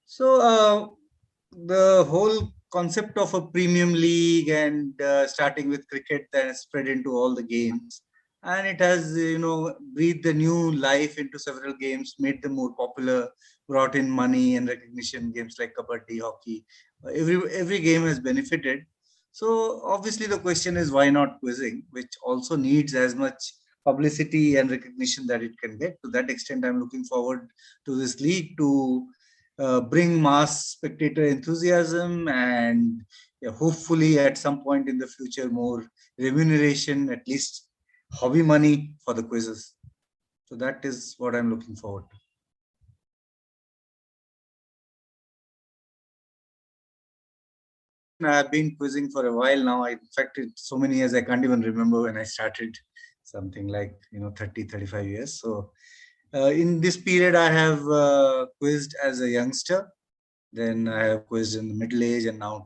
So, the whole concept of a premium league and starting with cricket that has spread into all the games, and it has breathed a new life into several games, made them more popular, brought in money and recognition. Games like kabaddi, hockey, every game has benefited. So obviously the question is, why not quizzing, which also needs as much publicity and recognition that it can get. To that extent, I'm looking forward to this league to bring mass spectator enthusiasm and, yeah, hopefully at some point in the future more remuneration, at least hobby money for the quizzes. So that is what I'm looking forward to. I've been quizzing for a while now. In fact, it's so many years I can't even remember when I started. Something like 30, 35 years. So in this period, I have quizzed as a youngster. Then I have quizzed in the middle age and now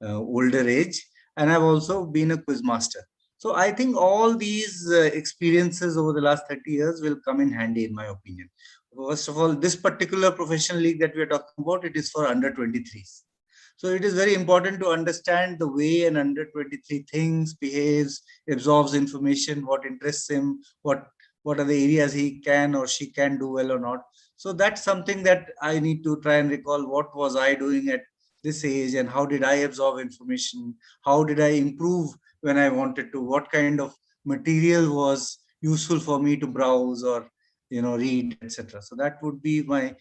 older age. And I've also been a quiz master. So I think all these experiences over the last 30 years will come in handy, in my opinion. First of all, this particular professional league that we are talking about, it is for under 23s. So it is very important to understand the way an under 23 thinks, behaves, absorbs information, what interests him, what are the areas he can or she can do well or not. So that's something that I need to try and recall. What was I doing at this age and how did I absorb information? How did I improve when I wanted to? What kind of material was useful for me to browse or read, etc. So that would be my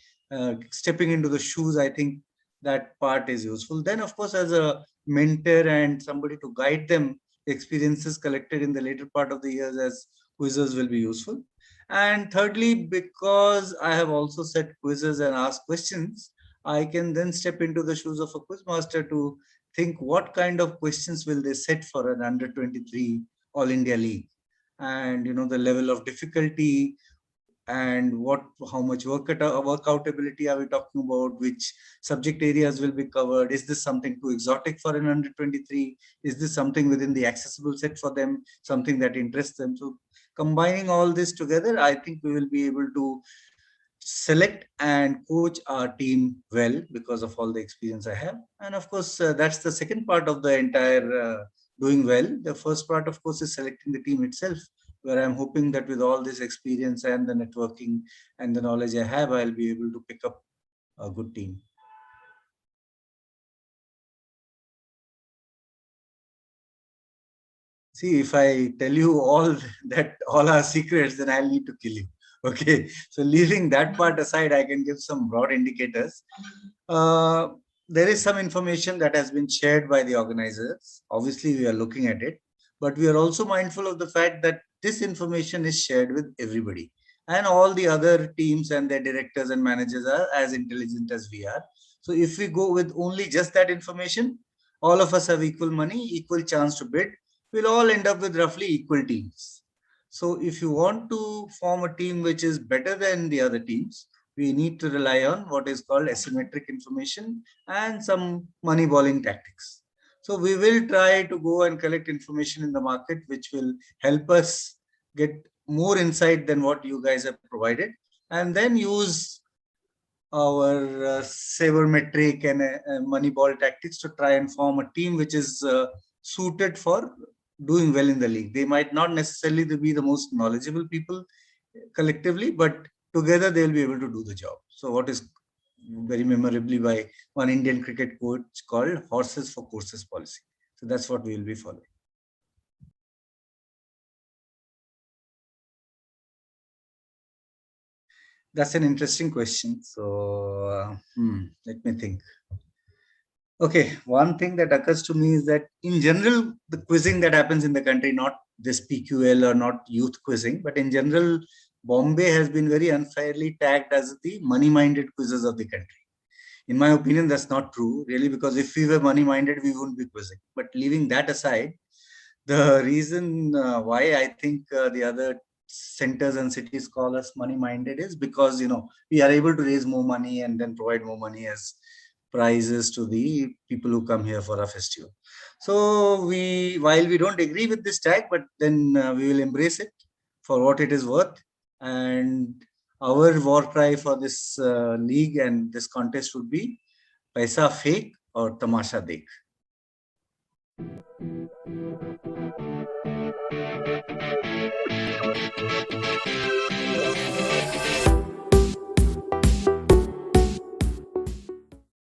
stepping into the shoes. I think that part is useful. Then, of course, as a mentor and somebody to guide them, experiences collected in the later part of the years as quizzes will be useful. And thirdly, because I have also set quizzes and asked questions, I can then step into the shoes of a quiz master to think what kind of questions will they set for an under 23 All India League, and the level of difficulty, and how much workoutability are we talking about, which subject areas will be covered, is this something too exotic for an under 23, is this something within the accessible set for them, something that interests them. So combining all this together, I think we will be able to select and coach our team well because of all the experience I have. And of course, that's the second part of the entire doing well. The first part, of course, is selecting the team itself, where I'm hoping that with all this experience and the networking and the knowledge I have, I'll be able to pick up a good team. See, if I tell you all that, all our secrets, then I'll need to kill you. Okay. So leaving that part aside, I can give some broad indicators. Uh, there is some information that has been shared by the organizers. Obviously, we are looking at it, but we are also mindful of the fact that this information is shared with everybody. And all the other teams and their directors and managers are as intelligent as we are. So if we go with only just that information, all of us have equal money, equal chance to bid. We'll all end up with roughly equal teams. So if you want to form a team which is better than the other teams, we need to rely on what is called asymmetric information and some money balling tactics. So we will try to go and collect information in the market, which will help us get more insight than what you guys have provided, and then use our sabermetric and money ball tactics to try and form a team which is suited for doing well in the league. They might not necessarily be the most knowledgeable people collectively, but together they'll be able to do the job. So what is very memorably by one Indian cricket coach called horses for courses policy. So that's what we will be following. That's an interesting question. So let me think. Okay, one thing that occurs to me is that in general, the quizzing that happens in the country, not this PQL or not youth quizzing, but in general, Bombay has been very unfairly tagged as the money minded quizzes of the country. In my opinion, that's not true, really, because if we were money minded, we wouldn't be quizzing. But leaving that aside, The reason why I think the other centers and cities call us money minded is because we are able to raise more money and then provide more money as prizes to the people who come here for a festival. So while we don't agree with this tag, but then we will embrace it for what it is worth. And our war cry for this league and this contest would be paisa fake or tamasha dekh.